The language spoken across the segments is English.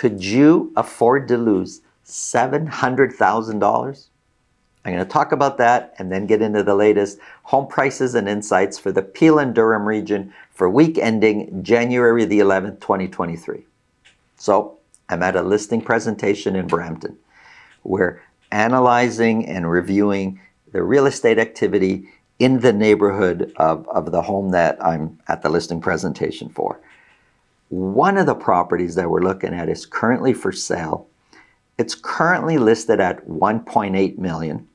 Could you afford to lose $700,000? I'm going to talk about that and then get into the latest home prices and insights for the Peel and Durham region for week ending January the 11th, 2023. So I'm at a listing presentation in Brampton. We're analyzing and reviewing the real estate activity in the neighborhood of the home that I'm at the listing presentation for. One of the properties that we're looking at is currently for sale. It's currently listed at $1.8 million.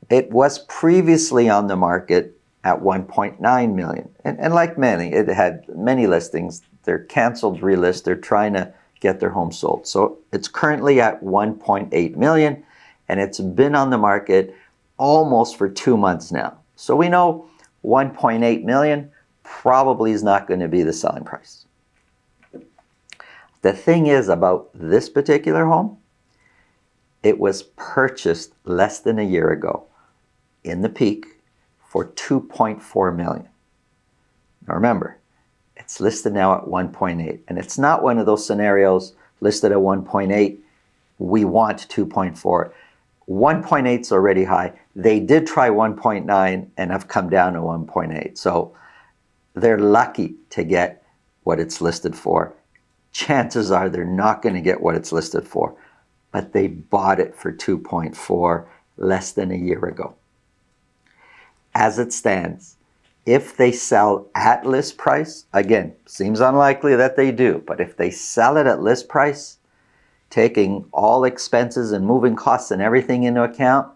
It was previously on the market at $1.9 million. And like many, it had many listings. They're canceled, relist. They're trying to get their home sold. So it's currently at $1.8 million, and it's been on the market almost for 2 months now. So we know $1.8 million probably is not going to be the selling price. The thing is about this particular home, it was purchased less than a year ago in the peak for $2.4 million. Now remember, it's listed now at 1.8, and it's not one of those scenarios listed at 1.8, we want 2.4. 1.8 is already high. They did try 1.9 and have come down to 1.8. So they're lucky to get what it's listed for. Chances are they're not going to get what it's listed for, but they bought it for 2.4 less than a year ago. As it stands, if they sell at list price, again, seems unlikely that they do, but if they sell it at list price, taking all expenses and moving costs and everything into account,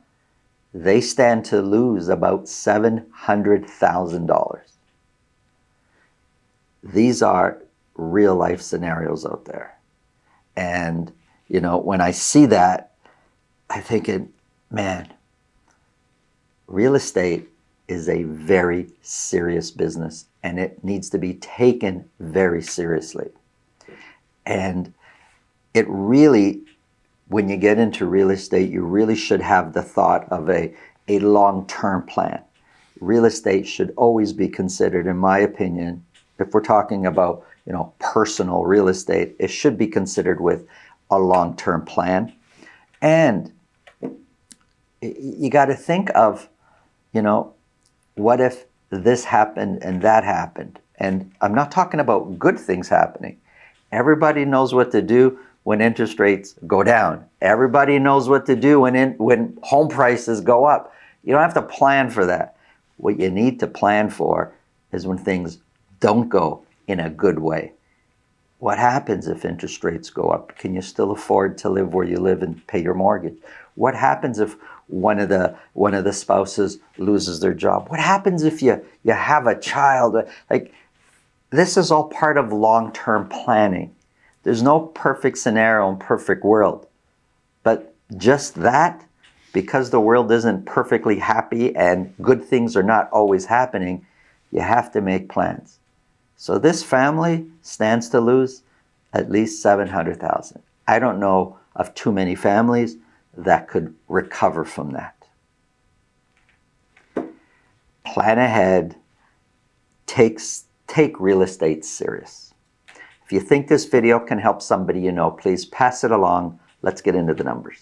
they stand to lose about $700,000. These are real life scenarios out there. And, you know, when I see that, I think, man, real estate is a very serious business, and it needs to be taken very seriously. And it really, when you get into real estate, you really should have the thought of a long-term plan. Real estate should always be considered, in my opinion, if we're talking about, you know, personal real estate, it should be considered with a long-term plan. And you got to think of, you know, what if this happened and that happened? And I'm not talking about good things happening. Everybody knows what to do when interest rates go down. Everybody knows what to do when home prices go up. You don't have to plan for that. What you need to plan for is when things don't go in a good way. What happens if interest rates go up? Can you still afford to live where you live and pay your mortgage? What happens if one of the spouses loses their job? What happens if you have a child? Like, this is all part of long-term planning. There's no perfect scenario and perfect world. But just that, because the world isn't perfectly happy and good things are not always happening, you have to make plans. So this family stands to lose at least $700,000. I don't know of too many families that could recover from that. Plan ahead. Take real estate serious. If you think this video can help somebody you know, please pass it along. Let's get into the numbers.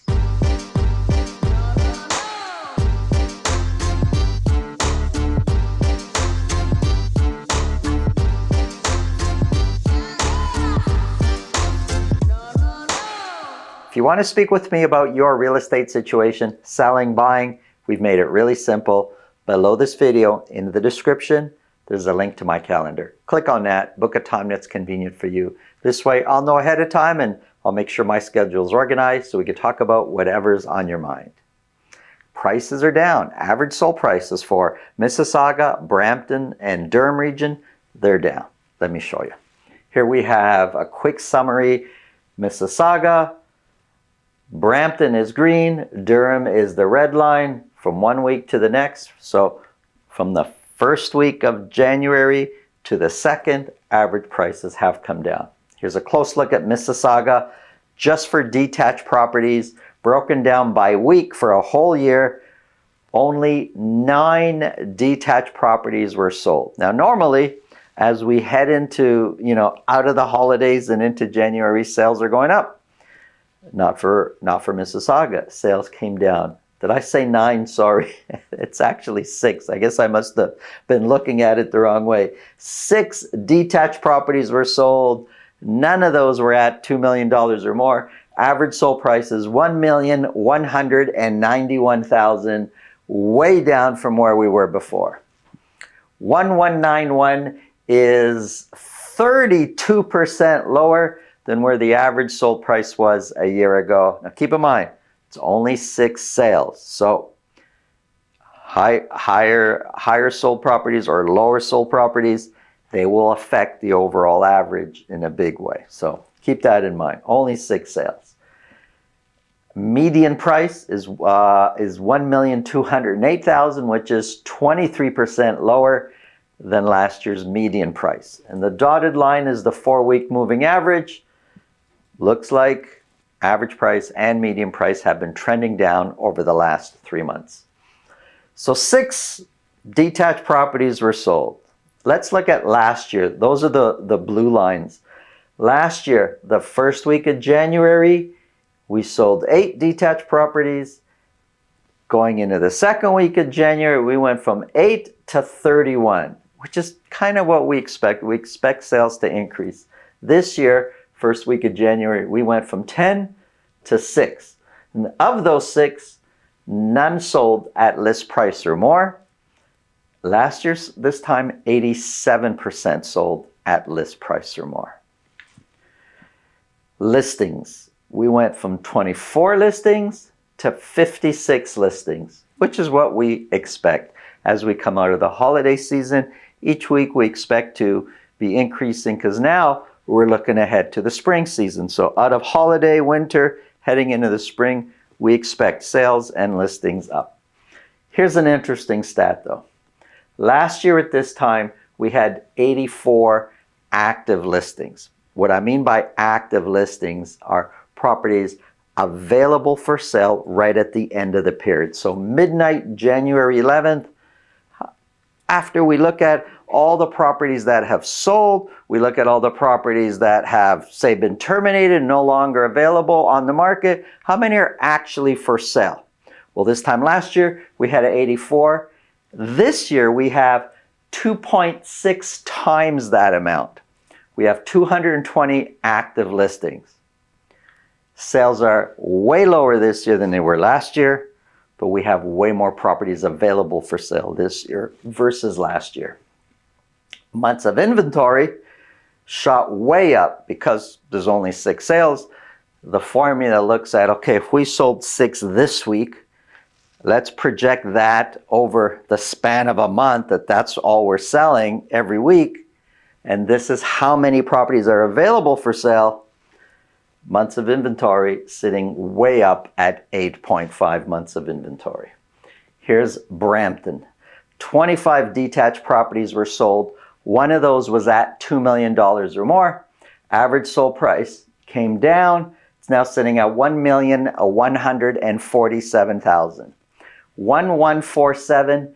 If you want to speak with me about your real estate situation, selling, buying, we've made it really simple. Below this video, in the description, there's a link to my calendar. Click on that, book a time that's convenient for you. This way, I'll know ahead of time and I'll make sure my schedule is organized so we can talk about whatever's on your mind. Prices are down. Average sold prices for Mississauga, Brampton, and Durham region, they're down. Let me show you. Here we have a quick summary. Mississauga, Brampton is green, Durham is the red line from 1 week to the next. So from the first week of January to the second, average prices have come down. Here's a close look at Mississauga, just for detached properties, broken down by week for a whole year. Only 9 detached properties were sold. Now normally, As we head into, out of the holidays and into January, sales are going up. Not for Mississauga. Sales came down. Did I say 9? Sorry. It's actually 6. I guess I must have been looking at it the wrong way. 6 detached properties were sold. None of those were at $2 million or more. Average sold price is $1,191,000, way down from where we were before. 1191 is 32% lower than where the average sold price was a year ago. Now keep in mind, it's only 6 sales. So higher sold properties or lower sold properties, they will affect the overall average in a big way. So keep that in mind. Only 6 sales. Median price is $1,208,000, which is 23% lower than last year's median price. And the dotted line is the 4-week moving average. Looks like average price and median price have been trending down over the last 3 months. So 6 detached properties were sold. Let's look at last year. Those are the blue lines. Last year, the first week of January, we sold 8 detached properties. Going into the second week of January, we went from 8 to 31, which is kind of what we expect. We expect sales to increase. This year, first week of January, we went from 10 to 6. And of those 6, none sold at list price or more. Last year's, this time, 87% sold at list price or more. Listings. We went from 24 listings to 56 listings, which is what we expect. As we come out of the holiday season, each week we expect to be increasing because now we're looking ahead to the spring season. So out of holiday, winter, heading into the spring, we expect sales and listings up. Here's an interesting stat though. Last year at this time, we had 84 active listings. What I mean by active listings are properties available for sale right at the end of the period. So midnight, January 11th, after we look at all the properties that have sold, we look at all the properties that have, say, been terminated, no longer available on the market, how many are actually for sale? Well, this time last year, we had 84. This year, we have 2.6 times that amount. We have 220 active listings. Sales are way lower this year than they were last year, but we have way more properties available for sale this year versus last year. Months of inventory shot way up because there's only 6 sales. The formula looks at, okay, if we sold 6 this week, let's project that over the span of a month, that's all we're selling every week. And this is how many properties are available for sale. Months of inventory sitting way up at 8.5 months of inventory. Here's Brampton. 25 detached properties were sold. One of those was at $2 million or more. Average sold price came down. It's now sitting at $1,147,000. 1147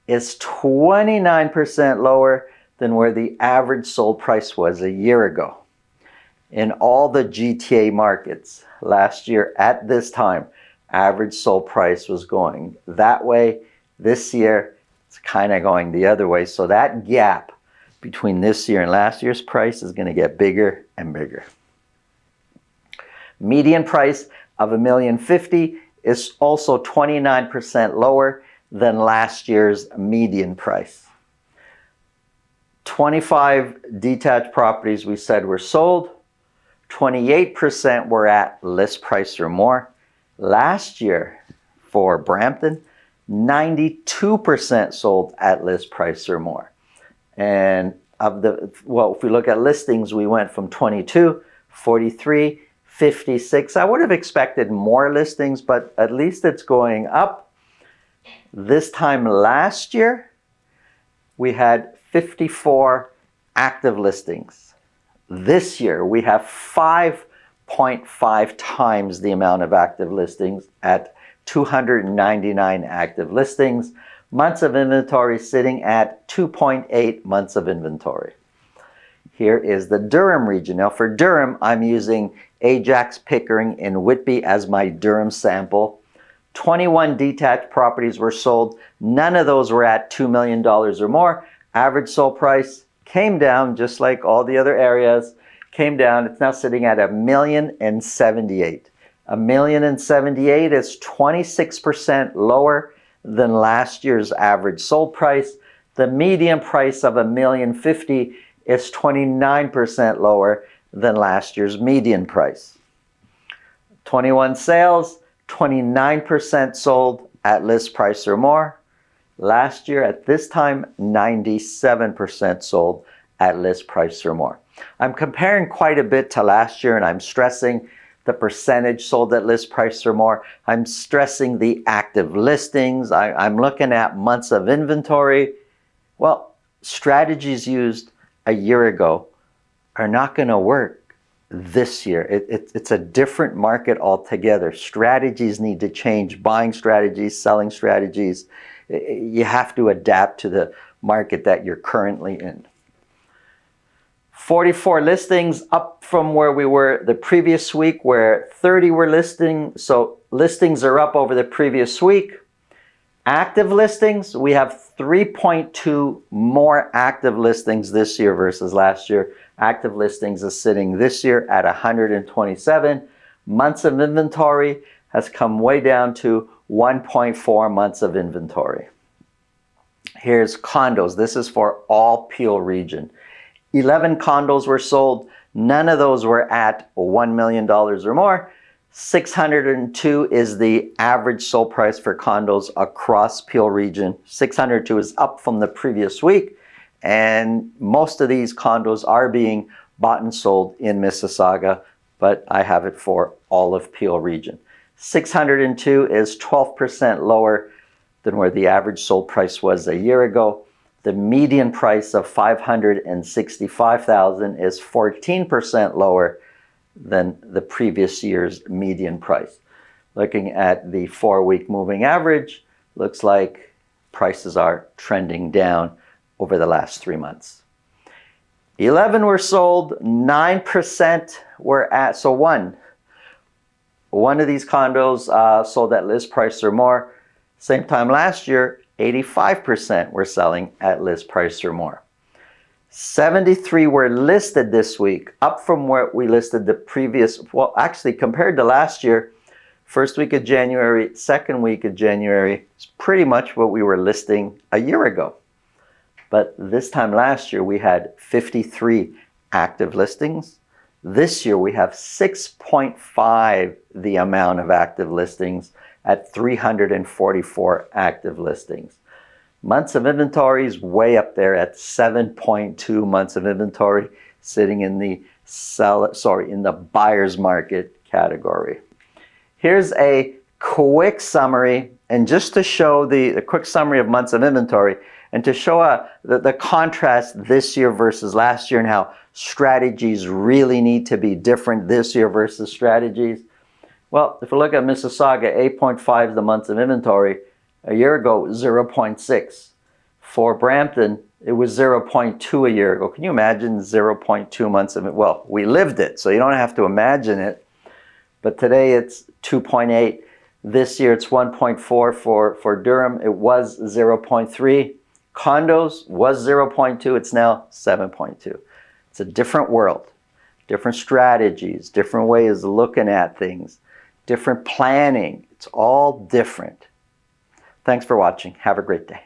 is 29% lower than where the average sold price was a year ago. In all the GTA markets last year at this time, average sold price was going that way. This year, it's kind of going the other way. So that gap between this year and last year's price is going to get bigger and bigger. Median price of $1,050,000 is also 29% lower than last year's median price. 25 detached properties we said were sold. 28% were at list price or more. Last year for Brampton, 92% sold at list price or more. And if we look at listings, we went from 22, 43, 56. I would have expected more listings, but at least it's going up. This time last year, we had 54 active listings. This year, we have 5.5 times the amount of active listings at 299 active listings. Months of inventory sitting at 2.8 months of inventory. Here is the Durham region. Now for Durham, I'm using Ajax, Pickering, and Whitby as my Durham sample. 21 detached properties were sold. None of those were at $2 million or more. Average sold price came down, just like all the other areas, came down. It's now sitting at $1,078,000. $1,078,000 is 26% lower than last year's average sold price. The median price of $1,050,000 is 29% lower than last year's median price. 21 sales, 29% sold at list price or more. Last year at this time, 97% sold at list price or more. I'm comparing quite a bit to last year, and I'm stressing the percentage sold at list price or more. I'm stressing the active listings. I'm looking at months of inventory. Well, strategies used a year ago are not going to work this year. It's a different market altogether. Strategies need to change. Buying strategies, selling strategies. You have to adapt to the market that you're currently in. 44 listings, up from where we were the previous week, where 30 were listing. So listings are up over the previous week. Active listings, we have 3.2 more active listings this year versus last year. Active listings is sitting this year at 127. Months of inventory has come way down to 1.4 months of inventory. Here's condos. This is for all Peel region. 11 condos were sold. None of those were at $1 million or more. 602 is the average sold price for condos across Peel region. 602 is up from the previous week, and most of these condos are being bought and sold in Mississauga, but I have it for all of Peel region. 602 is 12% lower than where the average sold price was a year ago. The median price of $565,000 is 14% lower than the previous year's median price. Looking at the 4-week moving average, looks like prices are trending down over the last 3 months. 11 were sold, 9% were at, so one of these condos sold at list price or more. Same time last year, 85% were selling at list price or more. 73 were listed this week, up from where we listed the previous, well, actually compared to last year, first week of January, second week of January, it's pretty much what we were listing a year ago. But this time last year, we had 53 active listings. This year, we have 6.5 the amount of active listings at 344 active listings. Months of inventory is way up there at 7.2 months of inventory, sitting in the buyer's market category. Here's a quick summary, and just to show the quick summary of months of inventory, and to show the contrast this year versus last year, and how strategies really need to be different this year versus strategies. Well, if you look at Mississauga, 8.5 is the months of inventory. A year ago, 0.6. For Brampton, it was 0.2 a year ago. Can you imagine 0.2 months of it? Well, we lived it, so you don't have to imagine it. But today it's 2.8. This year it's 1.4 for Durham. It was 0.3. Condos was 0.2. It's now 7.2. It's a different world, different strategies, different ways of looking at things, different planning. It's all different. Thanks for watching. Have a great day.